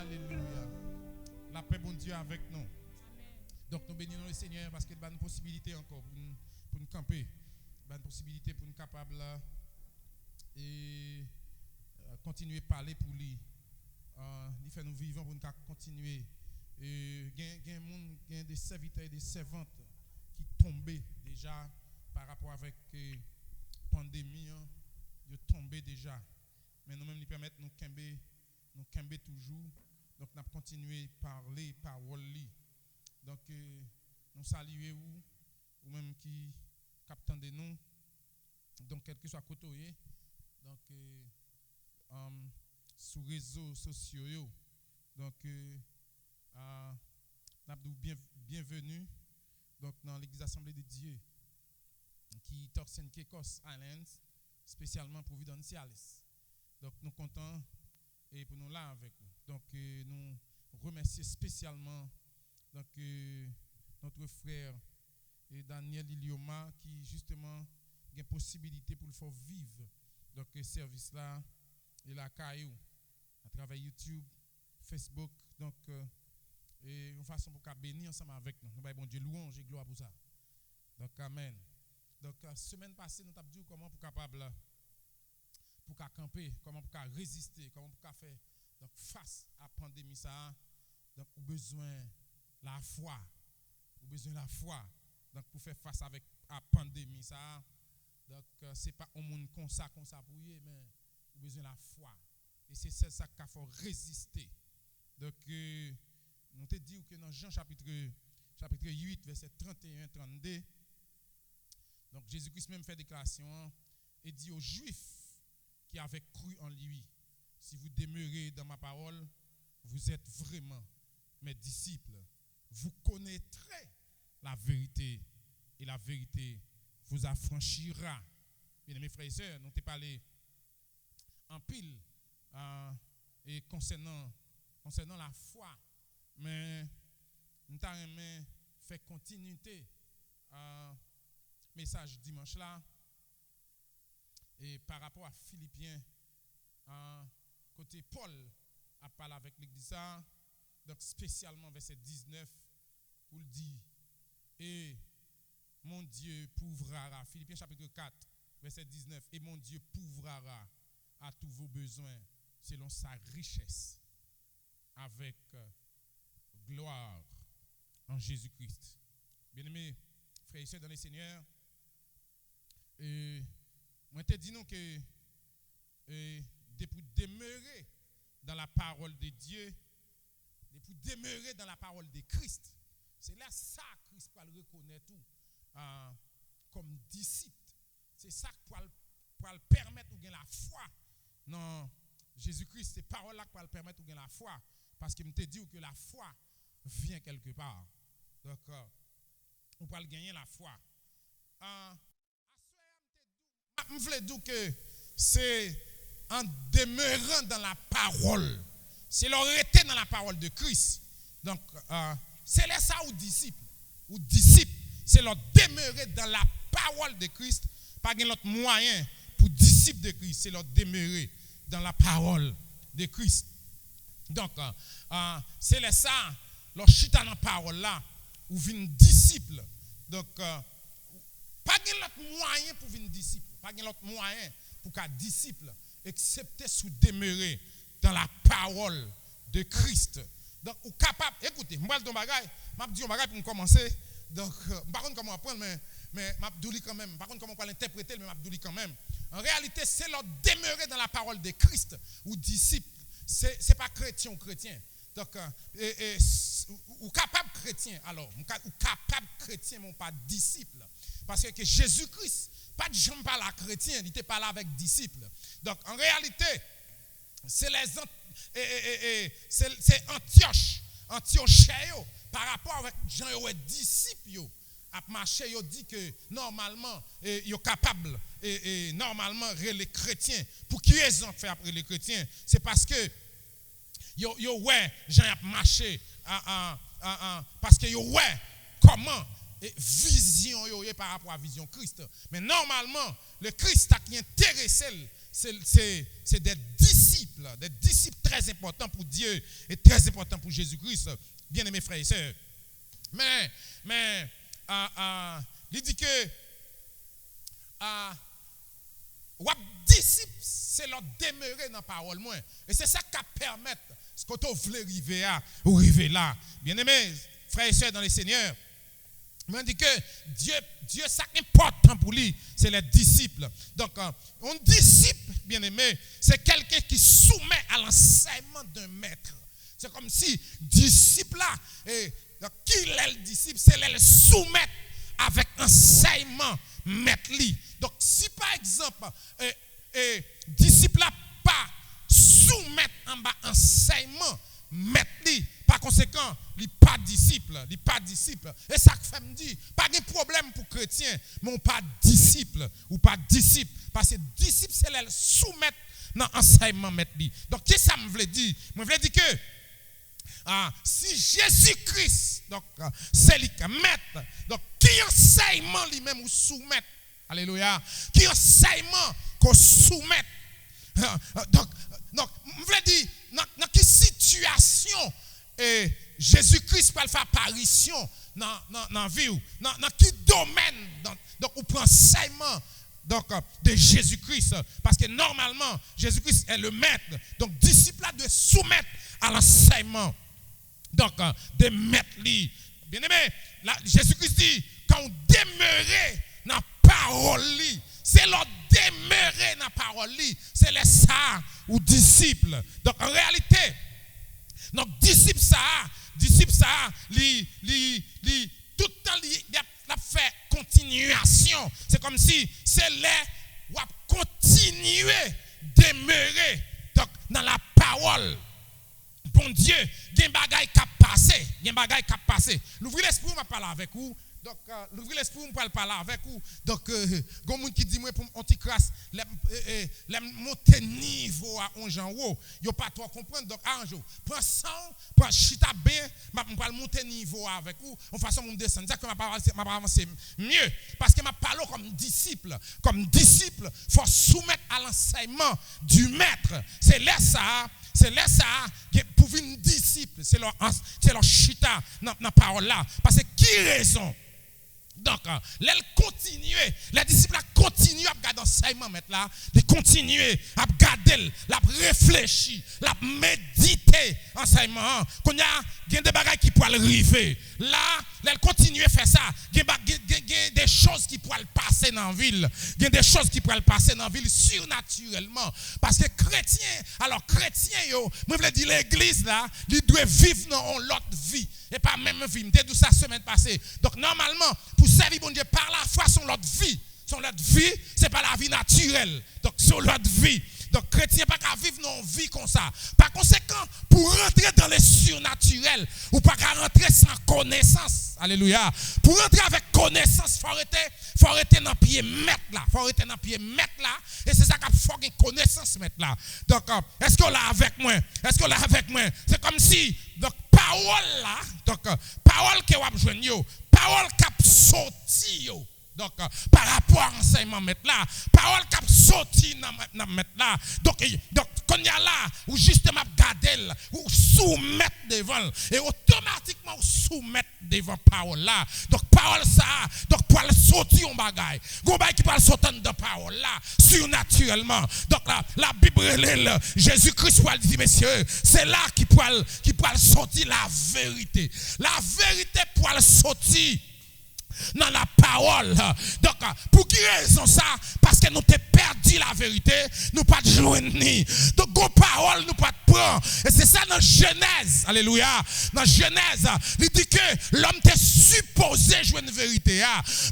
Alléluia. La paix, bon Dieu, avec nous. Donc, nous bénissons le Seigneur parce qu'il a une possibilité encore pour nous camper. Il a une possibilité pour nous capables et continuer à parler pour lui. Il fait nous vivons pour nous continuer. Il y a des serviteurs et des servantes qui tombaient déjà par rapport avec la pandémie. Ils tombé déjà. Mais nous-mêmes, nous permettons de nous camber toujours. Donc, nous avons continué à parler, parole. Donc, nous saluons ou même qui captent de nous. Donc, quel que soit côté, donc, sur les réseaux sociaux. Donc, nous avons bienvenue donc, dans l'église Assemblée de Dieu qui est Turks and Caicos Islands, spécialement Providenciales. Donc, nous comptons et pour nous là avec vous. Donc, nous remercions spécialement donc, notre frère Daniel Ilioma qui justement a la possibilité pour le faire vivre donc ce service là et la caillou à travers YouTube, Facebook, donc et une façon pour bénir ensemble avec nous. Nous bon Dieu louange et gloire pour ça. Donc amen. Donc semaine passée nous avons dit comment pour capable pour camper, comment pour résister, comment pour faire donc face à la pandémie ça. Donc au besoin la foi. Au besoin la foi. Donc pour faire face avec la pandémie ça. Donc c'est pas un monde comme ça pour y mais au besoin la foi. Et c'est ça qu'il faut résister. Donc nous te dit que dans Jean chapitre 8 verset 31-32 donc Jésus-Christ même fait déclaration et dit aux Juifs qui avaient cru en lui, si vous demeurez dans ma parole, vous êtes vraiment mes disciples. Vous connaîtrez la vérité et la vérité vous affranchira. Bien mes frères et sœurs, nous t'ai parlé en pile et concernant la foi, mais nous t'avons fait continuité message dimanche là et par rapport à Philippiens côté Paul a parlé avec l'église donc spécialement verset 19 où il dit et mon Dieu pourvoira Philippiens chapitre 4 verset 19 et mon Dieu pourvoira à tous vos besoins selon sa richesse avec gloire en Jésus-Christ. Bien-aimés frères et sœurs dans le Seigneur, moi te dis nous que pour demeurer dans la parole de Dieu, pour demeurer dans la parole de Christ, c'est là ça Christ va le reconnaître tout comme disciple. C'est ça qui va le permettre de gagner la foi. Non, Jésus-Christ, c'est parole là qui va le permettre de gagner la foi. Parce qu'il me te dit que la foi vient quelque part. Donc, on va gagner la foi. Je voulais dire que c'est en demeurant dans la parole. C'est leur rester dans la parole de Christ. Donc, c'est là ça aux disciples. Aux disciples, c'est leur demeurer dans la parole de Christ. Pas de l'autre moyen pour disciples de Christ. C'est leur demeurer dans la parole de Christ. Donc, c'est là ça, leur chita dans la parole là, ou vin disciple. Donc, pas de l'autre moyen pour venir disciple. Pas de l'autre moyen pour qu'un disciple, excepté sous demeurer dans la parole de Christ. Donc, ou capable, écoutez, moi je dis un bagage pour commencer. Donc, par contre, comment apprendre, mais m'abdouli quand même. Par contre, comment l'interpréter, mais m'abdouli quand même. En réalité, c'est leur demeurer dans la parole de Christ ou disciple. C'est pas chrétien ou chrétien. Donc, ou capable chrétien, alors, ou capable chrétien, mais pas disciple. Parce que Jésus-Christ, pas de gens pas là chrétien, il n'était pas là avec disciples. Donc, en réalité, c'est Antioche, par rapport avec gens qui sont disciples, à marcher, ils dit que normalement, ils sont capables, et normalement, les chrétiens, pour qui ils ont fait après les chrétiens, c'est parce que yo ouais, gens ont marché, parce que yo ouais, comment vision par rapport à la vision Christ. Mais normalement, le Christ qui intéresse, c'est des disciples des disciples très importants pour Dieu et très importants pour Jésus-Christ, bien-aimés frères et sœurs. Mais il dit que disciples, c'est leur demeurer dans la parole moins. Et c'est ça qui permet ce que tu veux arriver là. Bien-aimés frères et sœurs dans les Seigneurs, on dit que Dieu, ça qui est important pour lui, c'est les disciples. Donc, un disciple, bien-aimé, c'est quelqu'un qui soumet à l'enseignement d'un maître. C'est comme si disciple là, qui est le disciple, c'est le soumettre avec enseignement maître lui. Donc, si par exemple, disciple là pas soumettre en bas enseignement maître lui, par conséquent, il n'est pas disciple. Et ça fait me dire, pas de problème pour chrétien, mais on pas disciple ou pas disciple. Parce que disciple, c'est le soumettre dans l'enseignement maître. Donc, qu'est-ce que ça me veut dire? Je veux dire que si Jésus-Christ, donc c'est lui qui maître, donc qui enseignement lui-même ou soumettre, alléluia, qui enseignement qu'on soumet. Donc, je veux dire, dans quelle situation Jésus-Christ peut faire apparition dans la vie, dans quel domaine, donc on prend enseignement de Jésus-Christ, parce que normalement Jésus-Christ est le maître, donc disciple doit soumettre à l'enseignement de maître lui. Bien aimé, Jésus-Christ dit quand on demeurait dans la parole lui, c'est leur demeurer dans la parole lui, c'est les ça ou disciples. Donc en réalité, donc disciple ça, tout le temps il a fait continuation. C'est comme si c'est les ou a continuer demeurer dans la parole. Bon Dieu, il y a des bagailles qui passent. L'ouvrir l'esprit, on va parler avec vous. Donc, l'ouvrir l'esprit, on va parler avec vous. Donc, il y a des gens qui disent, moi, pour anti-crasse, les monter niveau à un gens haut, il n'y a pas trop comprendre. Donc, un jour, prends ça, prends chita bien, je vais monter niveau avec vous, en façon de descendre. C'est ça que je vais avancer mieux. Parce que je parle comme disciple. Comme disciple, il faut soumettre à l'enseignement du maître. C'est là ça pour une disciple, c'est leur chita dans la parole là. Parce que qui raison? Donc, les disciples continuent à regarder l'enseignement là, de continuer à regarder, à réfléchir, à méditer l'enseignement. Quand il y a des bagages qui pourraient arriver, là, ils continuent à faire ça. Il y a des choses qui pourraient passer dans la ville. Il y a des choses qui pourraient passer dans la ville surnaturellement. Parce que chrétiens, moi je veux dire, l'église là, ils doivent vivre dans l'autre vie. Et pas même vie. Je dit ça la semaine passée. Donc normalement, pour servir bon Dieu par la foi, son l'autre vie. Son l'autre vie, ce n'est pas la vie naturelle. Donc son l'autre vie. Donc chrétien pas qu'à vivre dans une vie comme ça. Par conséquent, pour rentrer dans les surnaturels, ou pas qu'à rentrer sans connaissance. Alléluia. Pour rentrer avec connaissance, il faut arrêter dans le pied mettre là. Et c'est ça qu'il faut une connaissance mettre là. Donc, est-ce qu'on l'a avec moi? C'est comme si, donc, parole là, donc, parole que vous avez besoin, parole qui a sorti, donc, par rapport à l'enseignement mettre là, parole qui a sorti dans mettre là. Donc, quand il y a là, ou justement garder, ou soumettre devant, et automatiquement soumettre devant parole là. Donc, parole ça, donc, pour aller sortir un bagage. Un bagage qui peut sortir de parole là, surnaturellement. Donc, la Bible, Jésus-Christ pour dire, messieurs, c'est là qui peut sortir la vérité. La vérité pour aller sortir dans la parole. Donc, pour qui raison ça? Parce que nous t'ai perdu la vérité, nous pas de joindre. Donc, nos paroles, nous pas de prendre. Et c'est ça dans Genèse. Alléluia. Dans Genèse, il dit que l'homme t'est supposé jouer une vérité.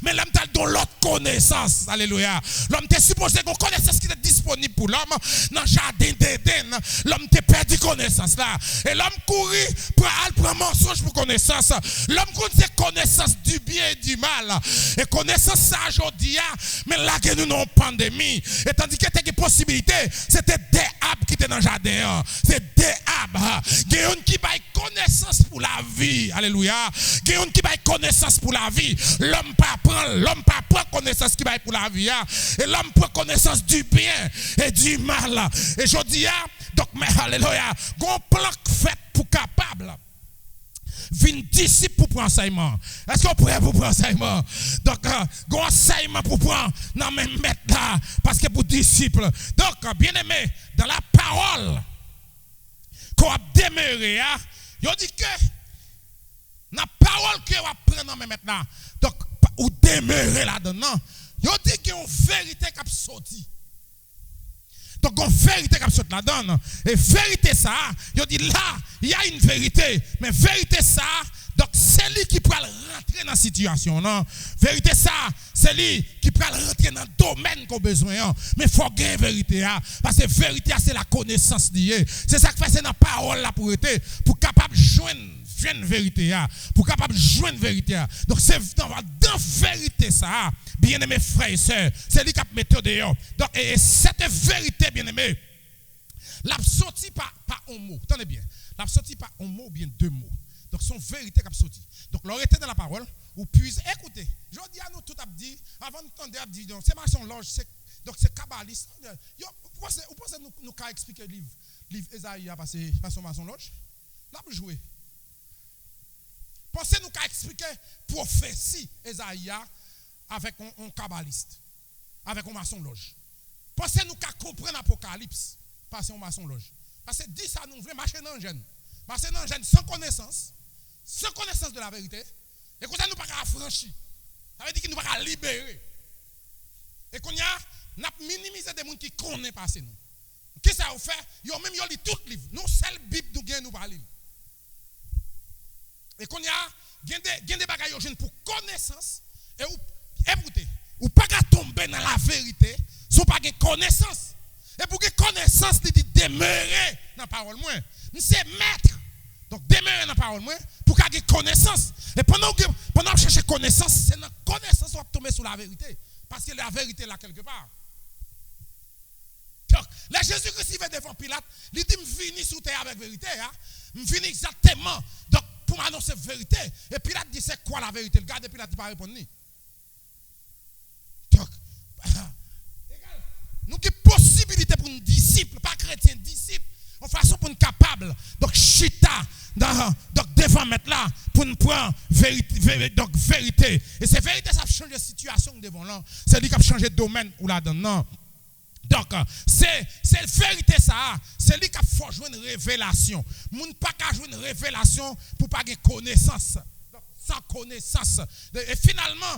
Mais l'homme t'a donné l'autre connaissance. Alléluia. L'homme t'est supposé qu'on connaissance qui est disponible pour l'homme. Dans le jardin d'Éden, l'homme t'est perdu connaissance là. Et l'homme courit pour prendre mensonge pour connaissance. L'homme connaît connaissance du bien et du mal. Et connaissance ça aujourd'hui, mais là que nous avons une pandémie. Et tandis que c'était une possibilité, c'était des arbres qui étaient dans le jardin. C'est des arbres. Il y a une qui a connaissance pour la vie. Alléluia. Il y a une qui a connaissance pour la vie. L'homme pas prend connaissance qui va pour la vie. Et l'homme prend connaissance du bien et du mal. Et je dis, Donc, mais alléluia, gon plan fait pour capable. Vin disciple pour prendre enseignement. Est-ce qu'on prêt pour prendre enseignement? Donc, gon enseignement pour prendre dans même mettre là. Parce que pour disciple. Donc, bien aimé, dans la parole qu'on a demeuré, il dit que dans la parole que va prendre maintenant, donc, ou demeurer là-dedans, il dit qu'il y a une vérité qui a sorti. Donc, une vérité qui a sorti là-dedans. Et vérité ça, il dit là, il y a une vérité. Mais vérité ça, donc c'est lui qui peut rentrer dans la situation. Non? Vérité ça, c'est lui qui peut rentrer dans le domaine qu'on a besoin. Mais il faut gagner vérité. Parce que vérité, c'est la connaissance liée. C'est ça que fait, c'est dans la parole là pour être, pour capable de joindre vérité, pour capable de joindre vérité. Donc c'est dans vérité ça, bien aimé frères et sœurs, c'est lui qui a mis dehors. Donc et cette vérité, bien aimé, l'a sorti par un mot. Attendez bien, l'a sorti par un mot ou bien deux mots. Donc son vérité qui a sorti. Donc l'autorité dans la parole, ou puis écoutez, je dis à nous tout a dit, avant de tendre à dire, donc c'est maçon loge, donc c'est kabbaliste. Vous pensez nous qu'à expliquer le livre Esaïe parce que son maçon loge? Là pour jouer. Pensez-nous qu'à expliquer prophétie Esaïe avec un kabbaliste, avec un maçon loge. Pensez-nous qu'à comprendre l'Apocalypse parce que un maçon loge. Parce que dit ça, nous voulons marcher dans le jeune. Marcher dans le jeune sans connaissance de la vérité. Et comme ça, nous ne pouvons pas affranchir. Ça veut dire qu'il nous ne pouvons pas libérer. Et qu'on y a minimisé des gens qui connaissent pas nous. Qu'est-ce que ça fait? Ils ont même lu tout le livre. Nous, seule Bible nous gagnons, nous parlons. Et qu'on y a des bagages jeunes pour connaissance et écoutez, ou pas tomber dans la vérité, sans pas de connaissance. Et pour que connaissance, il dit demeurer dans la parole moins. C'est maître. Donc demeurer dans la parole moins pour qu'il y ait connaissance. Et pendant que chercher connaissance, c'est dans la connaissance qu'on va tomber sur la vérité. Parce que la vérité est là quelque part. Donc, là, Jésus-Christ va devant Pilate, il dit, je viens sur terre avec vérité. Je viens exactement. Donc, pour m'annoncer la vérité. Et Pilate dit, c'est quoi la vérité? Le gars de Pilate ne peut pas répondre. Donc, nous avons une possibilité pour un disciple, pas chrétien, disciple, en façon pour nous capable. Donc, chita, donc devant mettre là, pour nous prendre vérité, donc vérité. Et cette vérité, ça change de situation devant là. C'est lui qui a changé de domaine ou là-dedans. Donc, c'est vérité ça, c'est lui qui a faut jouer une révélation. Moun pas qu'à jouer une révélation pour pas gagner connaissance. Donc, sans connaissance. Et finalement,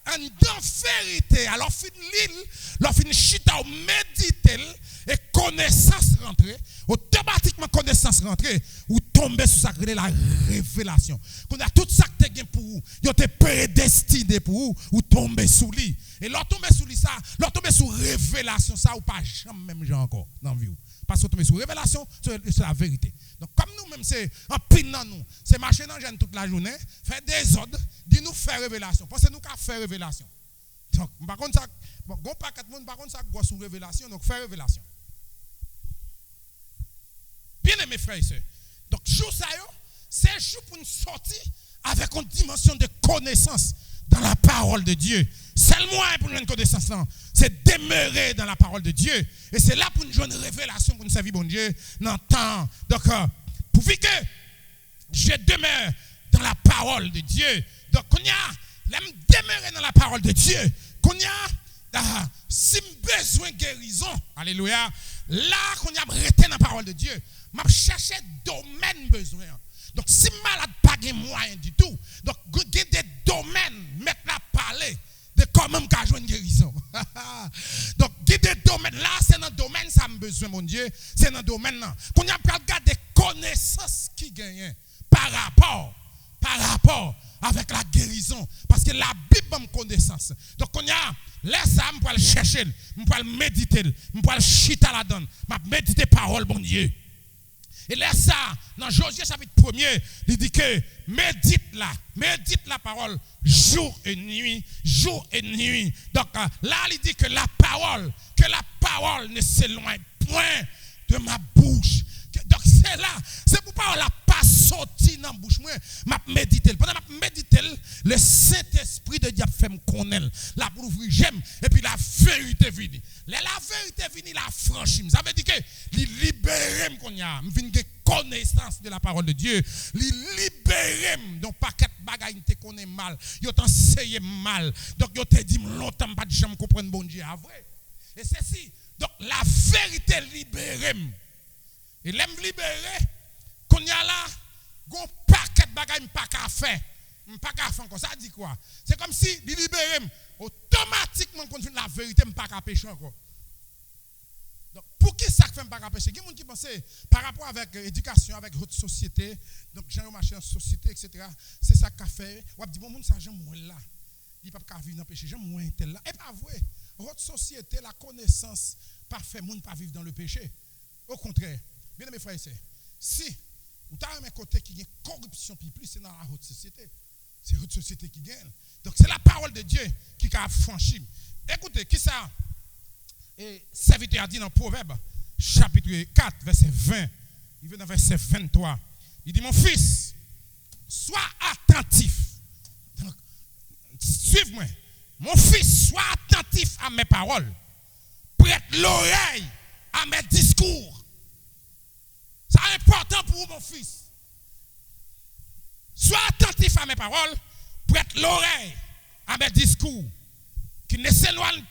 en vérité, alors fin l'île, alors fin chita ou méditer et connaissance rentrer, automatiquement connaissance rentrer, ou tomber sur ça, la révélation. Qu'on a tout ça que tu as pour vous, vous êtes prédestiné pour vous, ou tomber sous lui. Et leur tomber sous lui ça, leur tomber sous révélation ça, ou pas jamais même genre encore dans la vie. Parce que tomber sous révélation, c'est la vérité. Donc comme nous-mêmes, c'est en pile dans nous, c'est marcher dans le toute la journée, faire des ordres, dis nous faire révélation. Pensez-nous qu'à faire révélation. Donc, par contre, ça, bon, pas quatre monde, par contre, ça, sous révélation, donc faire révélation. Bien aimé frères et sœurs. Donc, jour ça, c'est un jour pour nous sortir avec une dimension de connaissance dans la parole de Dieu. C'est le moyen pour nous une connaissance, c'est demeurer dans la parole de Dieu. Et c'est là pour nous jouer une révélation, pour nous servir bon Dieu dans le temps. Donc, pour que je demeure dans la parole de Dieu. Donc, qu'on y a, demeurer dans la parole de Dieu. Qu'on y a, si besoin de guérison, alléluia, là qu'on y a arrêté dans la parole de Dieu, m'a cherché domaine besoin. Donc, si malade pas de moyen du tout, donc, il y a des domaines, maintenant parler de comment je jouer une guérison. Donc, il y a des domaines, là, c'est dans le domaine, ça me besoin, mon Dieu, c'est dans le domaine là. Qu'on y a des connaissances qui gagnent par rapport avec la guérison. Parce que la Bible me connaissance. Donc, on y a, là, ça, je peux le chercher, je peux le méditer, je peux le chiter là-dedans, je peux méditer parole, bon Dieu. Et là, ça, dans Josué chapitre 1er, il dit que médite la parole jour et nuit. Donc là, il dit que la parole ne s'éloigne point de ma bouche. Donc c'est là, c'est pourquoi on l'a pas sorti dans la bouche. Moi, je médite. Pendant que je médite, le Saint-Esprit de Dieu fait me connaître. Là, pour ouvrir, j'aime. Et puis la vérité vient. la vérité vient la franchir. Ça veut dire que il libère qu'on y a, vient de connaissance de la parole de Dieu, il libère donc paquet bagaille te connaît mal, yo t'enseigne mal. Donc yo te dit longtemps pas de jamais comprendre bon Dieu à vrai. Et c'est si donc la vérité libère. Et l'aime libérer qu'on y a là gon paquet bagaille pas qu'à faire. Pas qu'à faire comme ça dit quoi? C'est comme si il libère automatiquement quand la vérité pas qu'à pécher encore. Donc, pour qui ça fait pas qu'à pécher? Il y a des gens qui pensent par rapport avec l'éducation, avec votre société, donc j'ai marché en société, etc. C'est ça qu'a fait. On dit, bon, mon ça, j'aime moins là. Il ne peut pas vivre dans le péché, j'aime moins tel là. Et pas vrai. Votre société, la connaissance, pas fait monde pas vivre dans le péché. Au contraire, bien mes frères et sœurs, si vous avez un côté qui gagne corruption, puis plus c'est dans la haute société. C'est votre société qui gagne. Donc c'est la parole de Dieu qui a franchi. Écoutez, qui ça? Et serviteur a dit dans Proverbe, chapitre 4, verset 20. Il vient dans verset 23. Il dit, mon fils, sois attentif. Donc, suive-moi. Mon fils, sois attentif à mes paroles. Prête l'oreille à mes discours. C'est important pour vous, mon fils. Sois attentif à mes paroles, prête l'oreille à mes discours, qu'il ne s'éloigne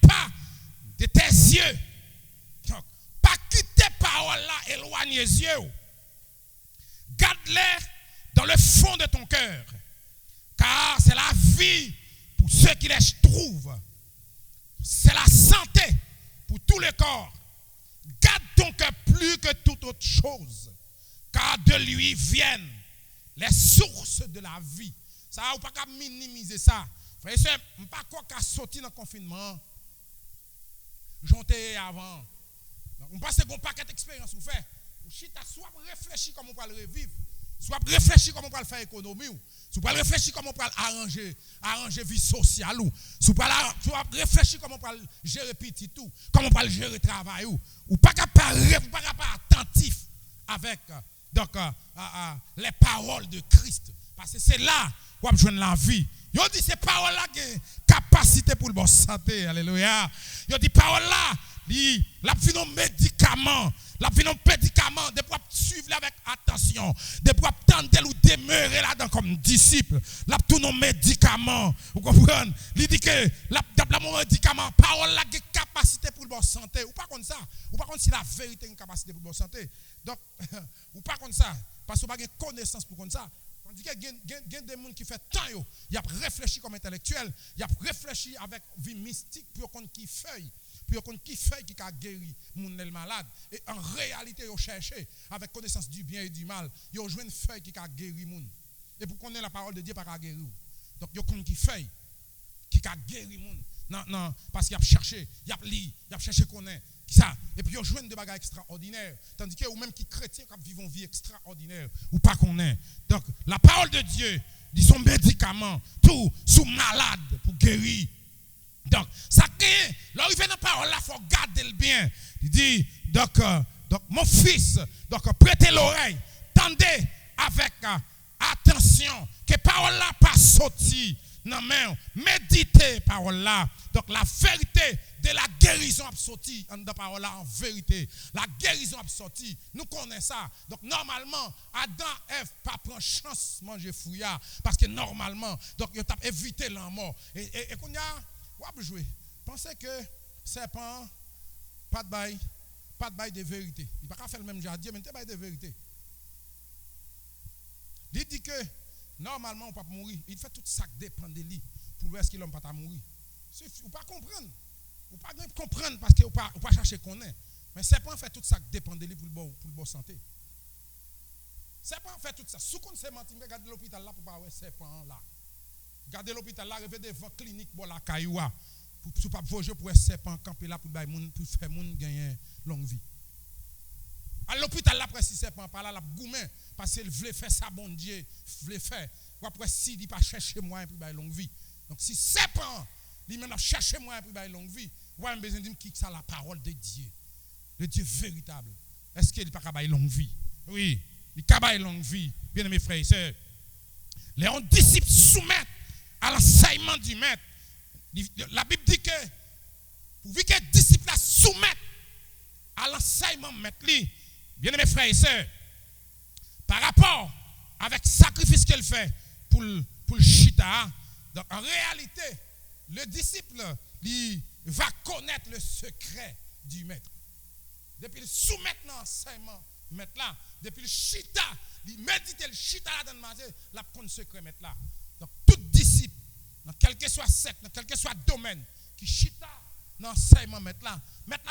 pas de tes yeux. Donc, pas quitter paroles là, éloigne les yeux. Garde-les dans le fond de ton cœur, car c'est la vie pour ceux qui les trouvent. C'est la santé pour tout le corps. Garde ton cœur plus que toute autre chose. Car de lui viennent les sources de la vie. Ça, on ne peut pas minimiser ça. Frère et sœur, on ne peut pas sortir dans le confinement. J'étais avant. On passe un paquet d'expériences. Vous faites. Soit réfléchir comment on peut le revivre. Soit réfléchir comment on peut faire économie. Soit réfléchir comment on peut arranger vie sociale. Soit réfléchir comment on peut gérer petit tout. Comment on peut gérer le travail. Ou pas attentif avec. Donc, les paroles de Christ. Parce que c'est là où on joue la vie. Yo dit ces paroles-là qui ont capacité pour le bon santé. Alléluia. Yo dit paroles-là, la vie non médicament. La vie non médicament. De pouvoir suivre avec attention. De pouvoir tenter ou demeurer là-dedans comme disciple. La tout non médicament. Vous comprenez? Il dit que la médicament, parole-là qui ont capacité pour le bon santé. Ou pas comme ça. Ou pas comme si la vérité a une capacité pour le bon santé. Donc, ou pas comme ça, parce qu'on n'a pas de connaissance pour comme ça. Tandis qu'il y a des gens qui font tant, ils ont réfléchi comme intellectuel, ils ont réfléchi avec vie mystique pour qu'on qui feuille, qui a guéri les gens malades. Et en réalité, ils ont cherché avec connaissance du bien et du mal, ils ont joué une feuille qui a guéri les gens. Et pour connaître la parole de Dieu, pas à guérir. Donc, ils ont qui feuille qui a guéri les gens. Non, parce qu'ils ont cherché, ils ont cherché connaître. Ça. Et puis, ils ont joué des bagages extraordinaires. Tandis que, ou même qui chrétiens qui vivent une vie extraordinaire, ou pas qu'on est. Donc, la parole de Dieu, dit son médicament, tout, sous malade pour guérir. Donc, ça crée, l'arrivée dans la parole là, il faut garder le bien. Il dit, donc mon fils, donc, prêtez l'oreille, tendez avec attention, que parole là pas sorti. Non, mais méditez parole là. Donc la vérité de la guérison a sorti dans la parole là en vérité. La guérison a sorti. Nous connaissons ça. Donc normalement, Adam et Ève pas prendre chance de manger fouillard parce que normalement, donc ils ont évité la mort. Et qu'on y a, on jouer. Pensez que serpent pas de bail de vérité. Il pas faire le même jardin, mais il bail de vérité. Il dit que normalement, on ne peut pas mourir. Il fait tout ça qui dépend de lui pour voir ce qu'il n'a pas mourir. Vous ne pas comprendre. Vous ne pas comprendre parce que vous ne pas chercher qu'on est. Mais serpent fait tout ça qui dépend de lui pour le bon santé. Serpent fait tout ça. Si vous ne menti, regardez l'hôpital là pour ne pas voir serpent là. Regardez l'hôpital là, revez devant clinique pour la cailloua. Pour ne pas voyager pour un serpent camper là pour faire les gens gagner longue vie. À l'hôpital, après, si c'est pas là, la gourmet, parce qu'il voulait faire ça, bon Dieu, voulait faire. Ou après, si il pas chercher moyen pour une longue vie. Donc, si c'est pas, il m'a cherché moyen pour une longue vie, on a besoin de dire qui ça la parole de Dieu. Le Dieu véritable. Est-ce qu'il n'est pas capable de longue vie? Oui, il est capable de longue vie. Bien aimés frères et sœurs, les disciples soumettent à l'enseignement du maître. La Bible dit que pour que les disciples soumettent à l'enseignement maître, bien aimés frères et sœurs, par rapport avec le sacrifice qu'elle fait pour le chita, donc en réalité, le disciple il va connaître le secret du maître. Depuis le soumettre dans l'enseignement maître là, depuis le chita, il médite le chita là dans le manger, la connaît secret maître là. Donc tout disciple, dans quel que soit secte, dans quel que soit domaine, qui chita dans l'enseignement maître là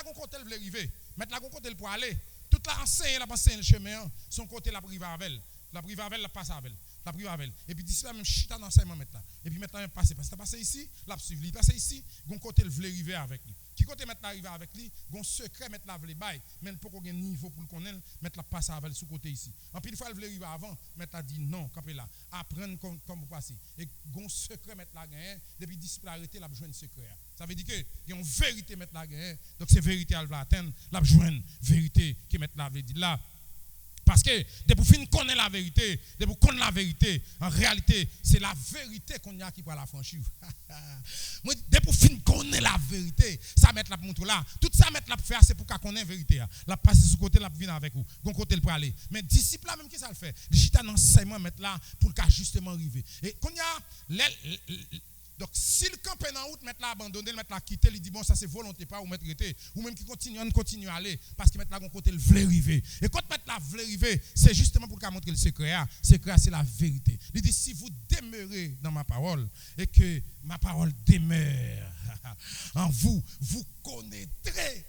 qu'on compte le arriver, maître là qu'on compte le pour aller, toute la enseigne la passer le chemin, son côté la prive avec elle. La prive avec elle, la passe avec elle. La prive avec elle. Et puis d'ici là, même chita dans l'enseignement maintenant. Et puis maintenant, il passe. Parce que passe ici, la suivre. Il passe ici, gon côté le veut arriver avec lui. Qui côté maintenant arriver avec lui, gon secret mettre la veut bail, mais pour qu'on ait niveau pour le connaître, mettre la passe avec elle sous côté ici. En plus, il faut le veut arriver avant, mettre la dit non, camper là. Apprendre comme vous passez. Et gon secret mettre la gain, depuis disciple arrêté, la besoin de secret. Ça veut dire que il y a une vérité mettre la gain. Donc c'est vérité elle va atteindre, la besoin vérité qui mettre la veut dire là. Parce que, dès pour finir connaître la vérité, dès pour connaître la vérité, en réalité, c'est la vérité qu'on a qui va la franchir. Dès pour finir connaître la vérité, ça met la montre là. Tout ça met la faire, c'est pour qu'on connaisse la vérité. La passer sur côté, la venir avec vous. Gon côté le pour aller. Mais disciple là même qui ça le fait. Le chita dans l'enseignement mettre là pour qu'à justement arriver. Et qu'on y a donc, si le camp est en route, mettre la abandonner, mettre la quitter, il dit bon, ça c'est volonté pas ou mettre rester, ou même qui continue à aller, parce que mettre la côté le veut arriver. Et quand mettre la veut arriver, c'est justement pour montrer le secret. Le secret, c'est la vérité. Il dit si vous demeurez dans ma parole et que ma parole demeure en vous, vous connaîtrez.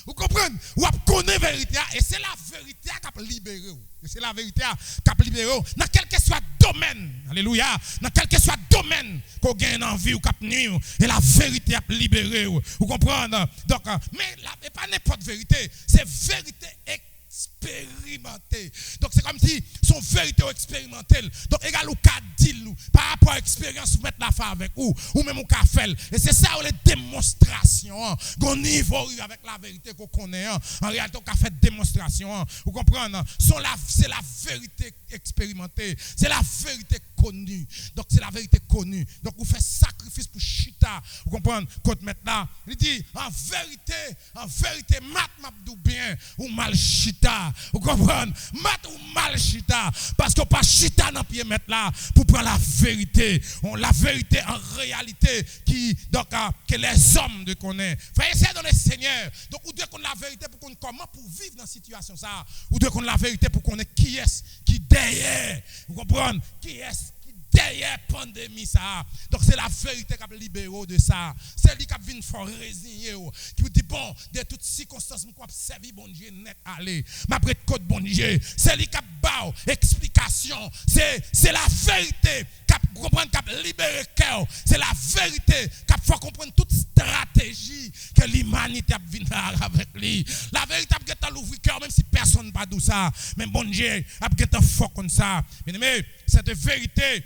Vous comprenez? Vous connaissez la vérité et c'est la vérité qui a libéré. Et c'est la vérité qui a libéré dans quel que soit domaine. Alléluia. Dans quel que soit domaine qu'on gagne en vie ou qu'on nuit. Et la vérité a libéré. Vous comprenez? Donc, mais pas n'importe vérité. C'est vérité expérimentée. Donc c'est comme si son vérité expérimentée. Donc égal ou qu'a dit par rapport à l'expérience vous mettre la fin avec ou même au café. Et c'est ça les démonstrations. Qu'on niveau avec la vérité qu'on connaît. En réalité on a fait démonstration. Vous comprenez? C'est la vérité expérimentée. C'est la vérité connue. Donc c'est la vérité connue. Donc vous faites sacrifice pour chita. Vous comprenez? Quand maintenant il dit en vérité mat m'abdou bien ou mal chita. Vous comprenez? Mat ou mal chita parce qu'on pas chita dans pied mettre là pour prendre la vérité. La vérité en réalité qui donc que les hommes de connaissent. Frère, c'est dans le Seigneur. Donc vous devez connaître la vérité pour qu'on comment pour vivre dans cette situation ça. Vous devez connaître la vérité pour qu'on ait qui est qui derrière. Vous comprenez? Qui est derrière la pandémie ça. Donc c'est la vérité qui a libéré de ça. C'est lui qui a venu fort résigner. Qui vous dit bon, de toutes circonstances, je vais servir bon Dieu net aller. Ma prête code bon Dieu. C'est lui qui a bas explication. C'est la vérité qui a libéré le cœur. C'est la vérité qui a fait comprendre toute stratégie que l'humanité a venu avec lui. La vérité a l'ouvrir le cœur même si personne n'a pas dit ça. Mais bon Dieu a fort comme ça. Mais cette vérité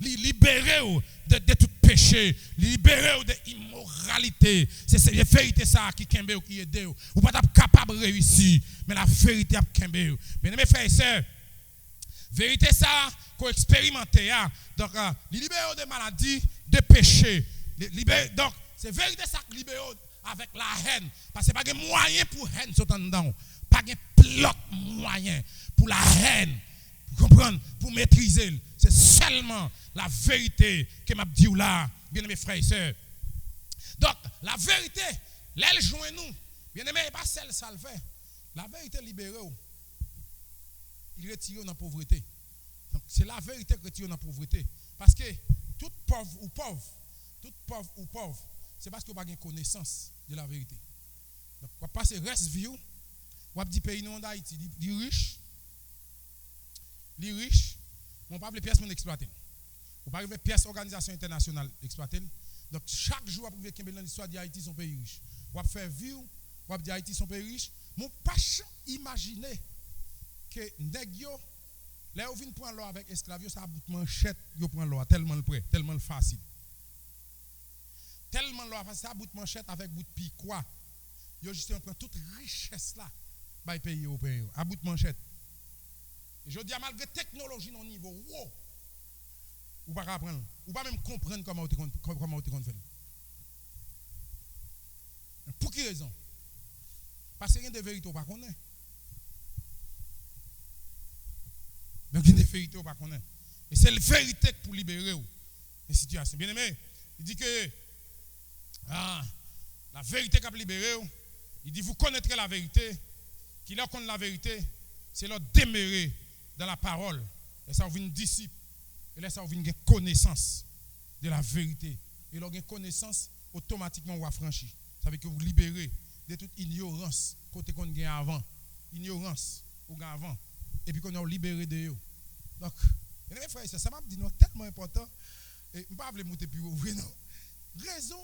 libérer de tout péché, libérer de immoralité. C'est la vérité ça qui kembe ou qui aide ou pas capable de réussir, mais la vérité a kembe. Bien mes frères et sœurs, vérité ça qu'on expérimente donc libérer de maladies, de péché. Donc c'est vérité ça qui libère avec la haine parce que pas de moyen pour haine sautant dedans, pas de plot moyen pour la haine. Vous comprenez? Pour maîtriser, c'est seulement la vérité que m'a dit là, bien aimés frères et sœurs. Donc, la vérité, elle joint nous. Bien aimé, pas celle ça le fait. La vérité libère. Il retire dans la pauvreté. Donc, c'est la vérité qui retire dans la pauvreté. Parce que tout pauvre ou pauvre, c'est parce que vous n'avez pas de connaissance de la vérité. Donc, vous passez le reste de vie, vous avez dit pays non d'Haïti, les riches, on pas les pièces pour exploiter. On pas les pièces organisation internationale exploiter. Donc chaque jour après que dans l'histoire d'Haïti son pays riche. On va faire vivre, on va dire Haïti son pays riche. Mon pas imaginer que nèg yo là on vient prendre l'eau avec esclave, ça bout manchette, yo prend l'eau tellement le prêt, tellement le facile. Tellement l'eau ça bout manchette avec bout pi quoi. Yo justement prend toute richesse là by pays européen à bout manchette. Je dis malgré technologie non niveau, wow. ou pas apprendre, ou pas même comprendre comment tu faire. Pour quelle raison? Parce qu'il y a des vérités qu'on ne connaît pas. Donc, il y a des vérités qu'on ne connaît pas. Et c'est la vérité pour libérer les situations. Bien aimé, il dit que la vérité qui a libéré, il dit vous connaîtrez la vérité. Qui leur connaît la vérité, c'est leur demeurer dans la parole. Et ça vous une disciple. Et là, ça vous une connaissance de la vérité. Et leur connaissance, automatiquement, vous affranchir. Ça veut dire que vous libérez de toute ignorance côté qu'on gagne avant. Ignorance ou gagne avant. Et puis qu'on a libéré de eux. Donc, mes frères, ça m'a dit non, tellement important. Et je ne vais pas monter plus haut. Non. Raison.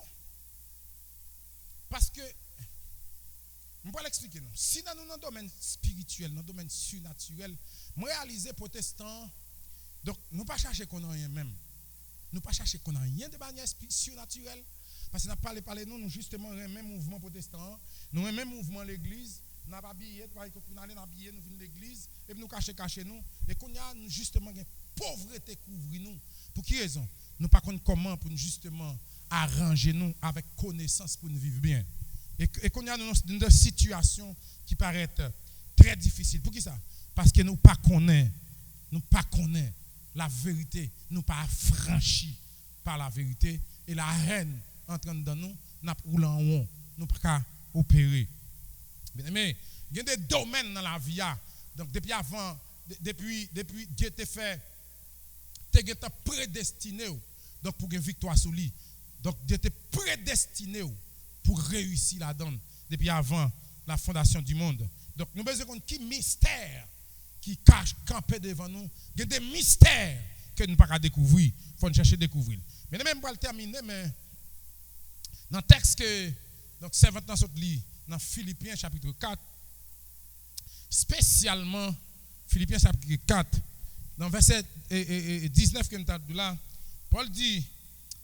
Parce que, je vais l'expliquer. Si dans le domaine spirituel, dans le domaine surnaturel, je réalise protestant, donc nous ne pas chercher qu'on a rien même. Nous ne pas chercher qu'on a rien de manière surnaturelle. Parce que nous avons parlé, nous justement, un même mouvement protestant, nous un même mouvement l'église, nous n'avons pas habillé, nous allons habiller, nous venons l'église, et puis nous cacher nous. Et qu'on a justement une pauvreté couvrir nous. Pour quelle raison? Nous ne pas comment pour nous justement arranger nous avec connaissance pour nous vivre bien. Et qu'on a une situation qui paraît très difficile. Pour qui ça? Parce que nous pas connaissons la vérité, nous pas affranchis par la vérité et la haine entrant dans nous, n'a roulé en haut, nous pas opérer. Mais il y a des domaines dans la vie. Donc depuis avant, depuis Dieu t'a fait, tu es prédestiné donc pour une victoire sur lui. Donc Dieu t'a prédestiné pour réussir la donne depuis avant la fondation du monde. Donc nous avons besoin de qui mystère qui cache campé devant nous. Il y a des mystères que nous ne pouvons pas découvrir. Il faut chercher à découvrir. Mais même pour le terminer, mais dans le texte que donc c'est maintenant dans Philippiens chapitre 4, spécialement Philippiens chapitre 4, dans verset 19 que nous avons là, Paul dit,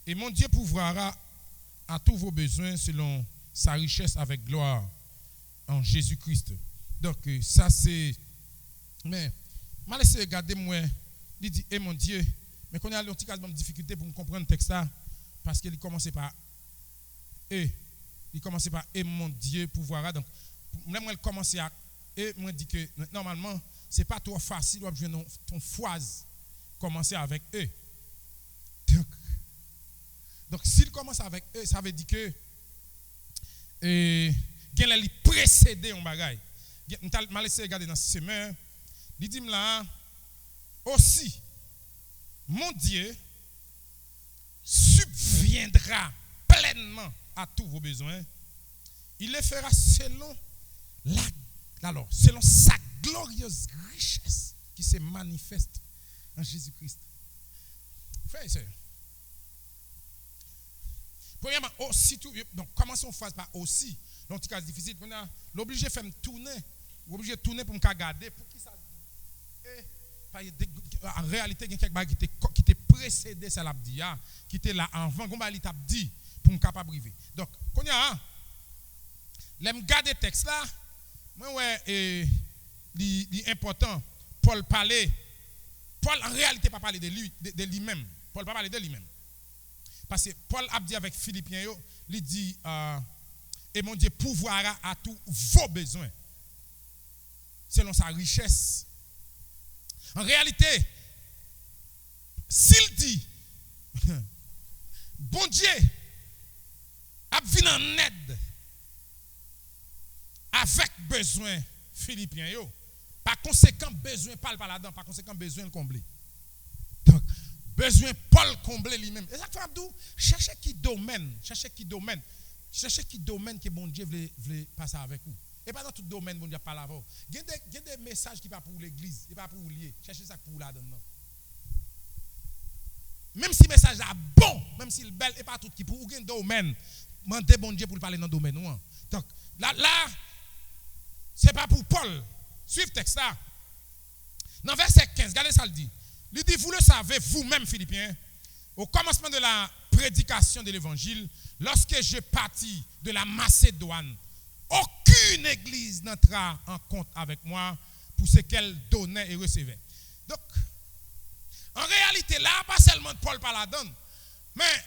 et mon Dieu pourvoira à tous vos besoins selon sa richesse avec gloire en Jésus-Christ. Donc ça c'est, mais je laisse regarder moi, il dit, et mon Dieu, mais qu'on a un petit cas de difficulté pour comprendre le texte là, parce qu'il commençait par et mon Dieu pourvoira. Donc moi il commençait à et moi dit que normalement c'est pas trop facile de jouer ton phrase commencer avec eux. Donc s'il commence avec eux, ça veut dire que il précédé un bagage. Je m'a laissé regarder dans ce semaine, il dit là aussi mon Dieu subviendra pleinement à tous vos besoins. Il le fera selon sa glorieuse richesse qui se manifeste en Jésus-Christ. Frères et sœurs, premièrement, aussi tout, donc commençons phase par aussi. Donc, c'est difficile. On a l'obligé de faire tourner, obligé de tourner pour me garder. Pour qui ça? En réalité, il y a quelqu'un qui t'a précédé, ça l'a dit, qui était là avant, il t'a dit pour me capable de vivre. Donc, quand il y a, l'aime garder le texte là, moi, ouais, l'important, Paul parlait, Paul en réalité pas parler de lui-même. Paul pas parler de lui-même. Parce que Paul a dit avec Philippiens, il dit, et mon Dieu pourvoira à tous vos besoins, selon sa richesse. En réalité, s'il dit, bon Dieu, a venu en aide avec besoin Philippiens, par conséquent, besoin parle par là-dedans, par conséquent, besoin le combler. Donc, besoin Paul combler lui-même. Et ça fait Abdou, cherchez qui domaine que bon Dieu veut passer avec vous. Et pas dans tout domaine, bon Dieu parle avec vous. Il y a des messages qui ne sont pas pour l'église, et pas pour vous lier. Cherchez ça pour là-dedans. Même si le message est bon, même si le bel et pas tout qui pour un domaine, demandez bon Dieu pour parler dans le domaine. Donc là, c'est pas pour Paul. Suivez le texte là. Dans verset 15, regardez ça le dit. Il dit, vous le savez vous-même, Philippiens, au commencement de la prédication de l'évangile, lorsque je partis de la Macédoine, aucune église n'entra en compte avec moi pour ce qu'elle donnait et recevait. Donc, En réalité, là, pas seulement Paul par la donne, mais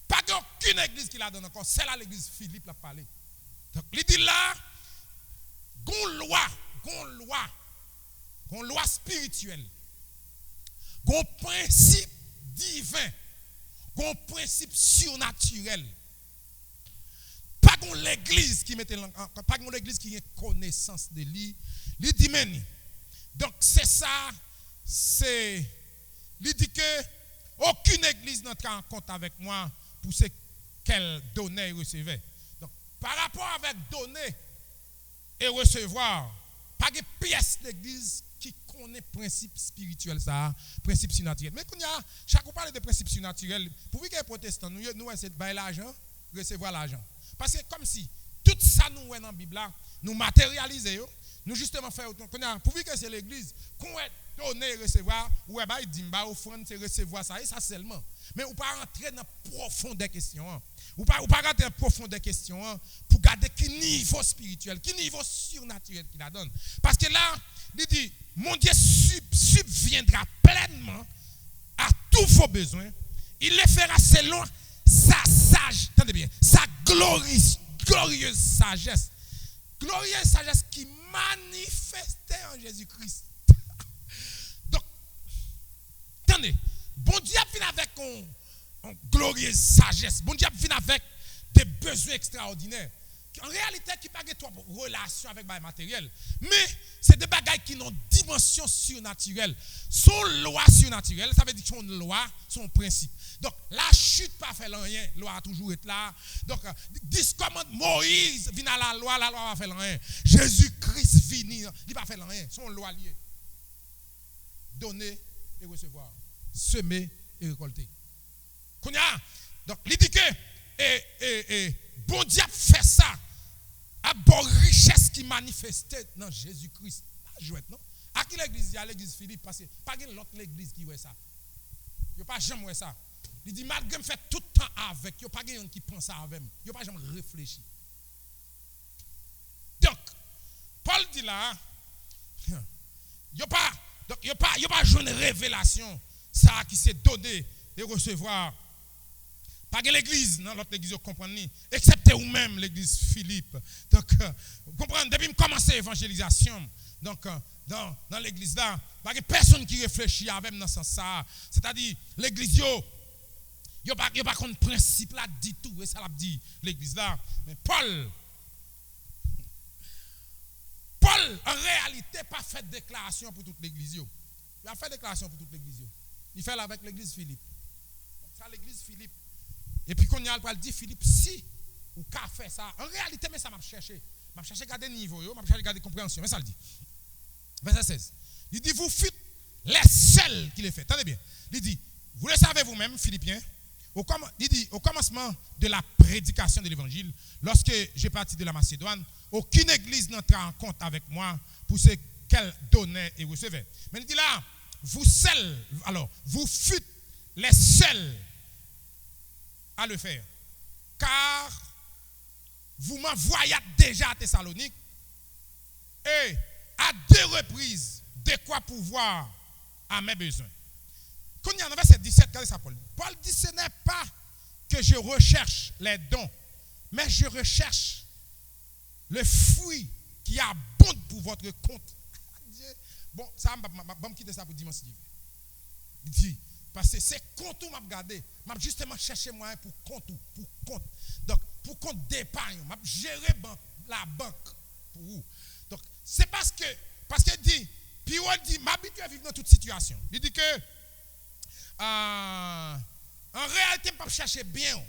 pas aucune église qui la donne encore. C'est là l'église Philippe l'a parlé. Donc, il dit là, gon loi spirituelle, gon principe divin, gon principe surnaturel. Pas gon l'église qui mette pas gon l'église qui a connaissance de lui. Il dit men. Donc c'est ça, c'est il dit que aucune église n'entre en compte avec moi pour ce qu'elle donnait et recevait. Donc par rapport avec donner et recevoir, pas de pièce d'église qui connaît principe spirituel ça, principe surnaturel. Mais quand il y a chaque fois parle de principe surnaturel, pour que les protestants nous essayer de bailler l'argent, recevoir l'argent. Parce que comme si tout ça nous dans la Bible là, nous matérialiser, nous justement faire pour que c'est l'église qu'on est donner et recevoir, ou est il dit offrande c'est recevoir ça et ça seulement. Mais ou pas rentrer dans profonde des questions. Ou pas rentrer dans profonde des questions pour garder qui niveau spirituel, qui niveau surnaturel qu'il la donne. Parce que là, il dit mon Dieu subviendra pleinement à tous vos besoins. Il les fera selon sa sage, attendez bien, sa glorieuse sagesse. Glorieuse sagesse qui manifestait en Jésus-Christ. Donc, attendez, bon Dieu vient avec une glorieuse sagesse. Bon Dieu vient avec des besoins extraordinaires. En réalité, qui n'a pas de relation avec le matériel. Mais c'est des bagailles qui ont une dimension surnaturelle. Son loi surnaturelle, ça veut dire son loi, son principe. Donc, la chute pas fait rien. La loi a toujours été là. Donc, 10 commandes, Moïse vient à la loi va faire rien. Jésus-Christ vient, il va faire rien. Son loi liée. Donner et recevoir. Semer et récolter. Donc, il dit que, bon Dieu fait ça. À bonne richesse qui manifestait dans Jésus-Christ. Pas jouette, non? À qui l'église dit? À l'église Philippe, parce que pas l'autre l'église qui voit ça. Il n'y a pas jamais ça. Il dit, malgré me fait tout le temps avec, il n'y a pas quelqu'un qui pense avec moi. Il n'y a pas jamais réfléchi. Donc, Paul dit là, il n'y a pas une révélation, ça qui s'est donné de recevoir. Pas que l'église, non, l'autre église, vous comprenez, excepté vous-même, l'église Philippe. Donc, vous comprenez, depuis que je commence l'évangélisation, donc, dans l'église là, pas que personne qui réfléchit avec dans ce sens ça. C'est-à-dire, l'église, il n'y a pas de principe là, dit tout, et ça l'a dit, l'église là. Mais Paul, en réalité, pas fait de déclaration pour toute l'église. Il a fait déclaration pour toute l'église. Il fait là avec l'église Philippe. Donc, ça, l'église Philippe. Et puis, quand il y a le dit Philippe, si, ou qu'a fait ça, en réalité, mais ça m'a cherché. M'a cherché à garder niveau, m'a cherché à garder compréhension. Mais ça le dit. Verset 16. Il dit, vous fûtes les seuls qui le fait. Attendez bien. Il dit, vous le savez vous-même, Philippiens, il dit, au commencement de la prédication de l'évangile, lorsque j'ai parti de la Macédoine, aucune église n'entra en compte avec moi pour ce qu'elle donnait et recevait. Mais il dit là, vous seuls, alors, vous fûtes les seuls à le faire. Car vous m'envoyez déjà à Thessalonique et à 2 reprises de quoi pouvoir à mes besoins. Quand il y en a verset 17, regardez ça, Paul. Paul dit, ce n'est pas que je recherche les dons, mais je recherche le fruit qui abonde pour votre compte. Bon, ça va me quitter ça pour dimanche. Il dit, parce que c'est compte où m'a regardé, m'a justement cherché moyen pour compte. Donc, pour compte d'épargne, m'a géré la banque pour vous. Donc, c'est parce que dit, puis on dit, m'habitue à vivre dans toute situation. Il dit que, en réalité, je ne chercher bien.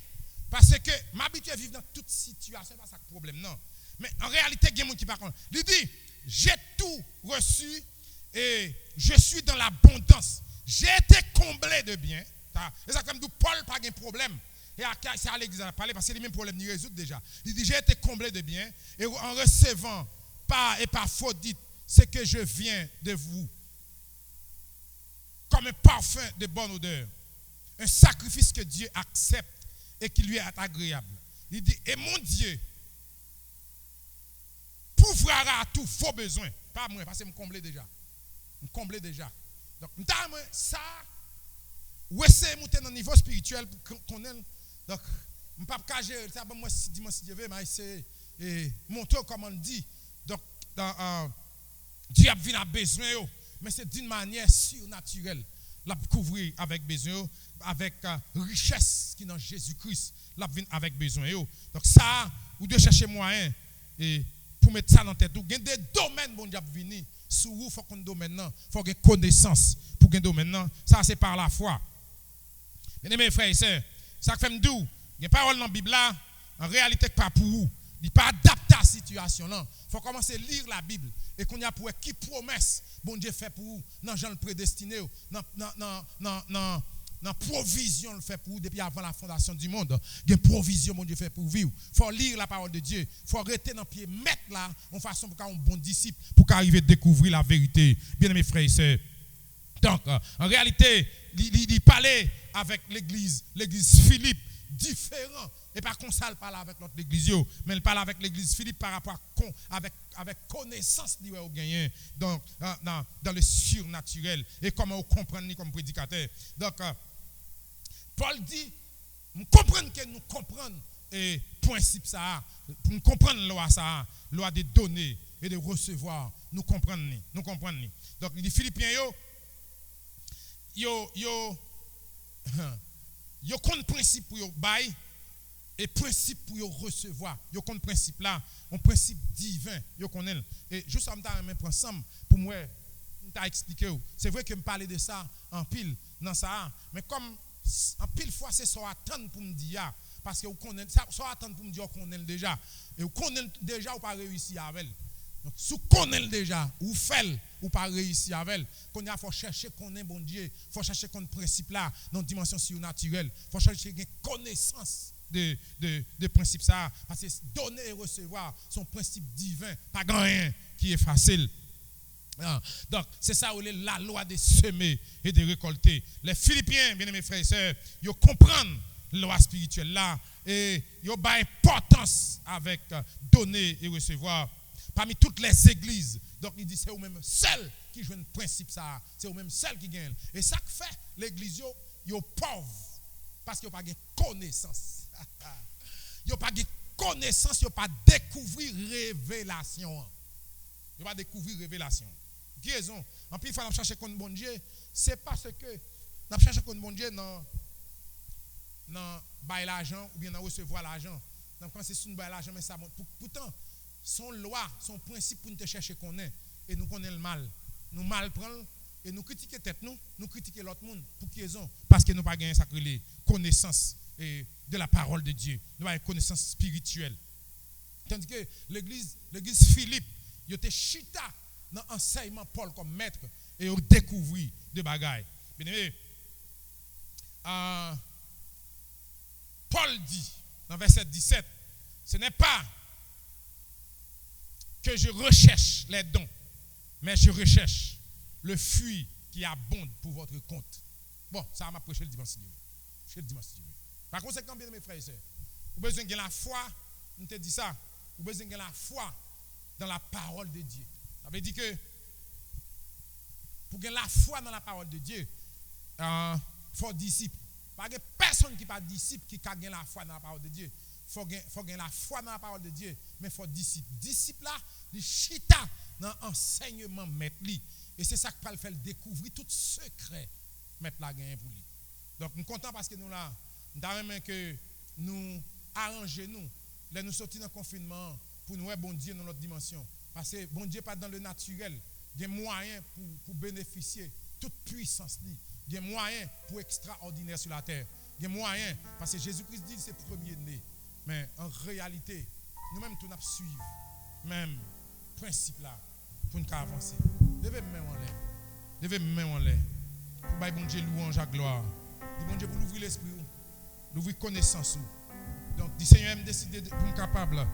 Parce que m'habitue à vivre dans toute situation, c'est pas ça le problème, non. Mais en réalité, il y a des gens qui parlent. Il dit, j'ai tout reçu et je suis dans l'abondance. J'ai été comblé de biens. Et ça, comme Paul n'a pas de problème. Et c'est à l'église à parler parce que les mêmes problèmes n'y résout déjà. Il dit, j'ai été comblé de biens et en recevant par faute dites ce que je viens de vous comme un parfum de bonne odeur, un sacrifice que Dieu accepte et qui lui est agréable. Il dit, et mon Dieu pourvoira à tous vos besoins. Pas moi, parce que je me comblé déjà. Donc, ça, ou essayer de monter dans le niveau spirituel pour qu'on ait. Donc, je ne peux pas gérer ça. Moi, si dimanche, je vais essayer de montrer comment on dit. Donc, Dieu a besoin, mais c'est d'une manière surnaturelle. La couvrir avec besoin, avec richesse qui est dans Jésus-Christ. La avec besoin. Donc, ça, vous devez chercher moyen pour mettre ça dans la tête. Il y a des domaines qui vont venir. Sur vous, il faut qu'on ait domaine. Il faut qu'on ait connaissance pour gagner domaine. Ça, c'est par la foi. Bien mes frères et sœurs, ça fait me dire, il y a une parole dans la Bible là, en réalité, pas pour vous. Il n'est pas adapté à la situation là. Il faut commencer à lire la Bible. Et qu'on y a pour qui promesse, bon Dieu fait pour vous, dans Jean le prédestiné, dans provision le fait pour vous depuis avant la fondation du monde. Il y a une provision, bon Dieu fait pour vivre. Il faut lire la parole de Dieu. Il faut arrêter dans le pied, mettre là, en façon pour qu'on un bon disciple, pour qu'arriver à découvrir la vérité. Bien mes frères et sœurs. Donc, en réalité, il parlait avec l'église Philippe, différent. Et pas qu'on ça, il parle avec l'autre église, mais il parle avec l'église Philippe par rapport à avec connaissance qu'il a gagné dans le surnaturel. Et comment on comprend comme prédicateur. Donc, Paul dit, nous comprenons que nous comprenons et principe ça, pour nous comprendre la loi ça, loi de donner et de recevoir, nous comprenons. Donc, il dit Philippiens, yo compte principe pour yo bail et principe pour yo recevoir. Yo compte principe là, un principe divin, yo connaît. Et juste en même temps ensemble pour moi t'a expliqué. C'est vrai que me parler de ça en pile dans ça, mais comme en pile fois c'est ça attendre pour me dire parce que vous connaissez ça attendre pour me dire qu'on connaît déjà et vous connaissez déjà ou pas réussi avec. Donc, si vous connaissez déjà, ou fait, ou pas réussi avec, qu'on y a faut chercher qu'on est bon Dieu, faut chercher qu'on principe là, dans une dimension surnaturelle, faut chercher une connaissance de principe ça, parce que donner et recevoir son principe divin, pas rien qui est facile. Donc, c'est ça où est la loi de semer et de récolter. Les Philippiens, bien aimés frères et sœurs, ils comprennent la loi spirituelle là, et ils ont importance avec donner et recevoir. Parmi toutes les églises. Donc il dit c'est eux même seuls qui jouent un principe ça, c'est eux même seuls qui gagnent. Et ça que fait l'église yo pauvre parce qu'ils n'ont pas de connaissance. Ils n'ont pas de connaissance, ils n'ont pas découvert révélation. Ils n'ont pas découvert révélation. Qui raison? En plus il faut chercher contre bon Dieu, c'est parce que nous chercher contre bon Dieu dans bailler l'argent ou bien dans recevoir l'argent. Donc quand c'est sur une bailler l'argent mais ça pourtant son loi, son principe pour nous te chercher qu'on est, et nous connaissons le mal. Nous mal prendre et nous critiquer tête nous critiquer l'autre monde. Pour qui raison? Parce que nous pas gagné sacré connaissance de la parole de Dieu. Nous avons une connaissance spirituelle. Tandis que l'église Philippe, il était chita dans l'enseignement Paul comme maître et il découvert de bagailles. Bien aimé, Paul dit dans verset 17, ce n'est pas que je recherche les dons, mais je recherche le fruit qui abonde pour votre compte. Bon, ça m'a prêché le dimanche. Par conséquent, bien mes frères et sœurs, vous avez besoin de la foi, on te dit ça, vous avez besoin de la foi dans la parole de Dieu. Ça veut dire que pour gagner la foi dans la parole de Dieu, il faut disciple. Pas que personne qui n'est pas disciple qui a gagné la foi dans la parole de Dieu. Il faut gagner la foi dans la parole de Dieu, mais il faut disciple. Disciple là, il chita dans l'enseignement maître lui. Et c'est ça qui va le faire découvrir tout secret maître la gagné pour lui. Donc nous sommes contents parce que nous là, nous avons que nous arrangeons nous sortir dans le confinement pour nous voir bon Dieu dans notre dimension. Parce que bon Dieu pas dans le naturel, il y a moyens pour bénéficier toute puissance lui. Il y a moyens pour extraordinaire sur la terre. Il y a moyens parce que Jésus-Christ dit c'est premier-né. Mais en réalité, nous-mêmes, nous suivre même principe là pour nous avancer. Devez me mettre en l'air. Devez me mettre en l'air. Pour que bon Dieu louange à gloire. Bon Dieu pour l'ouvrir l'esprit, l'ouvrir connaissance. Donc, le Seigneur me décide pour me capable.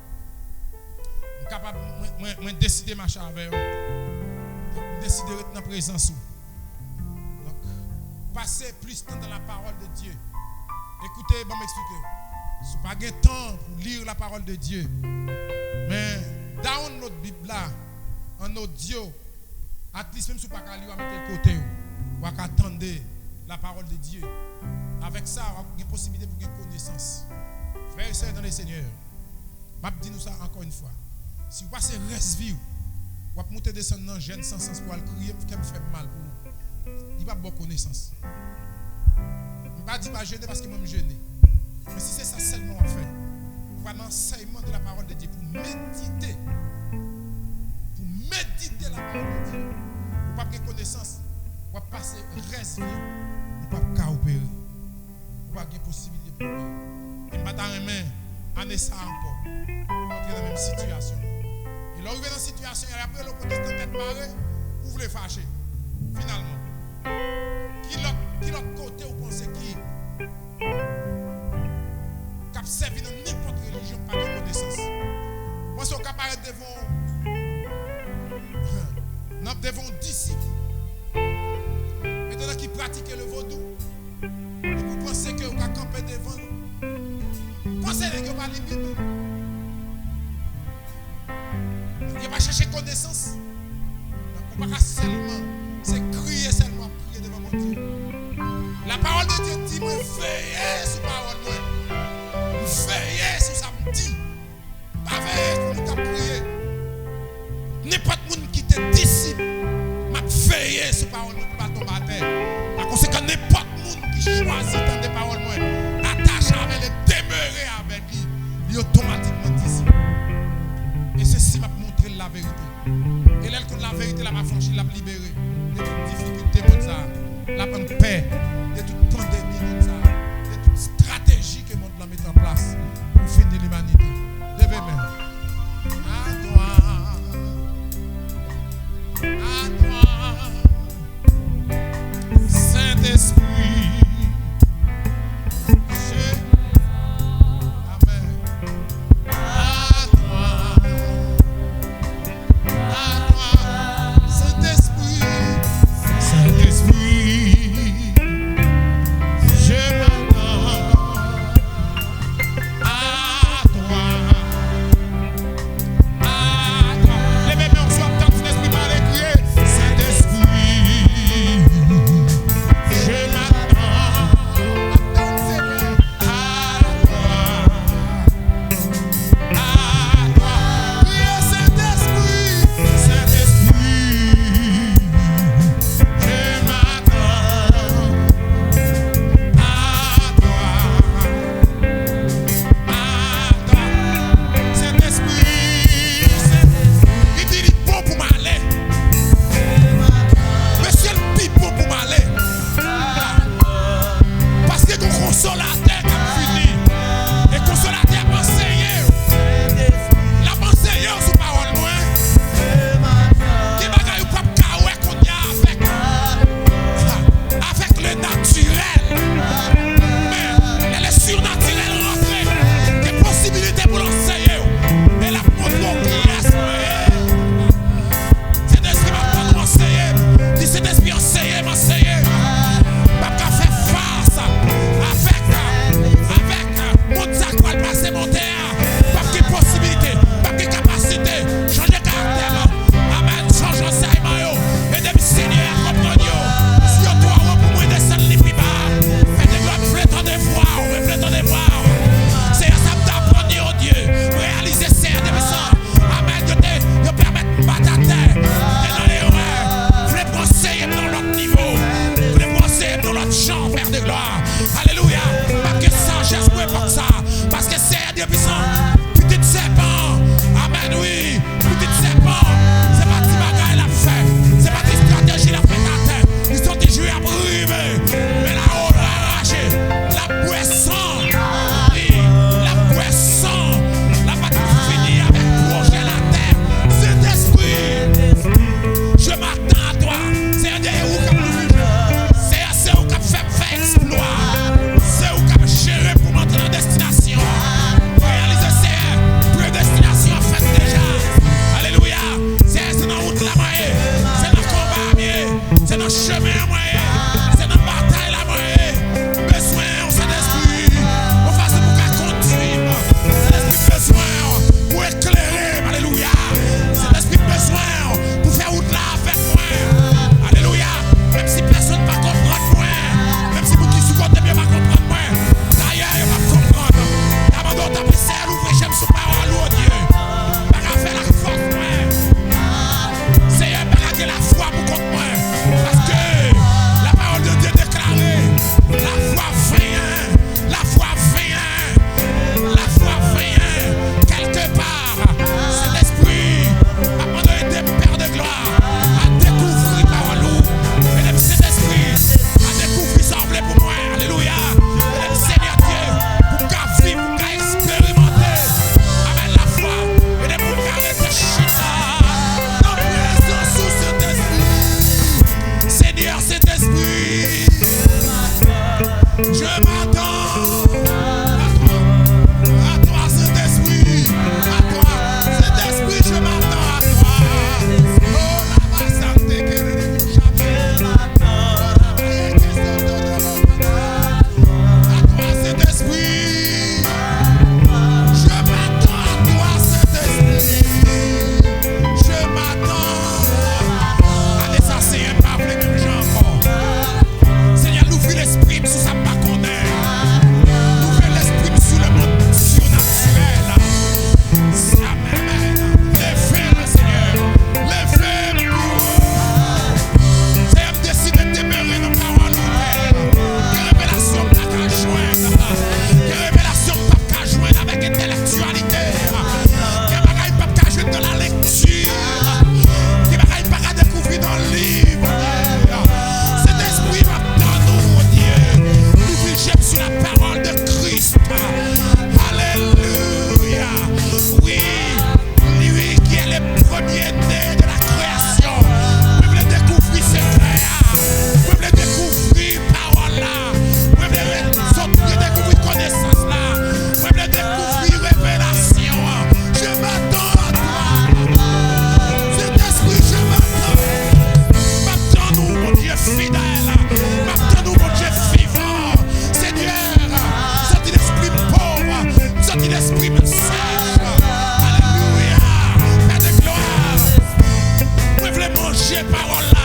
Je capable de décider marcher avec vous. Donc, décider d'être dans la présence. Donc, passer plus de temps dans la parole de Dieu. Écoutez, bon m'expliquer. Ce n'est pas de temps pour lire la parole de Dieu. Mais dans notre Bible là, en audio, at least même si vous ne pouvez pas lire, mettez le côté. Vous pouvez attendre la parole de Dieu. Avec ça, on a une possibilité pour une connaissance. Frères et sœurs dans le Seigneur, je vais dire nous ça encore une fois. Si vous passez le reste vie, vous pouvez monter descendre dans le gène sans sens pour aller crier, pour qu'il me fait mal pour vous. Il n'y a pas de bonne connaissance. Je ne vais pas dire que je gêner parce que moi je me gêne. Mais si c'est ça seulement en fait, vous avez l'enseignement de la parole de Dieu pour méditer. Pour méditer la parole de Dieu. Vous n'avez pas de connaissance. Vous pouvez passer le reste vie. Vous ne pouvez pas opérer. Vous n'avez pas de possibilité pour opérer. Et je vais année ça encore. Entrer dans la même situation. Et là, vous êtes dans la situation, et après, le protestant tête marée, vous voulez fâcher. Finalement. Qui l'autre côté, vous pensez qui a servi dans n'importe quelle religion, pas de connaissance. Moi, si on apparaît devant disciples, maintenant qui pratiquent le vaudou, et vous pensez que vous avez campé devant nous, pensez que vous n'avez pas la Bible. Vous n'avez pas cherché connaissance. Vous n'avez pas seulement, c'est crier seulement, prier devant mon Dieu. La parole de Dieu dit, moi, veillez sur la parole. Veillez sur ça me dit. Pas veillez pour nous prier. N'importe qui qui te disciple, m'a veillé sur la parole pour pas tomber à terre. Par conséquent, n'importe qui choisit dans des paroles, attache avec les demeurer avec lui, il est automatiquement disciple. Et ceci m'a montré la vérité. Et là, quand la vérité l'a franchi, l'a libéré de toute difficulté, la bonne paix, de toute pandémie, de toute stratégie que le monde l'a mis en place pour finir l'humanité. Levez main. À toi. À toi. Saint-Esprit. Amen. À toi. À toi. Saint-Esprit. manger parole là.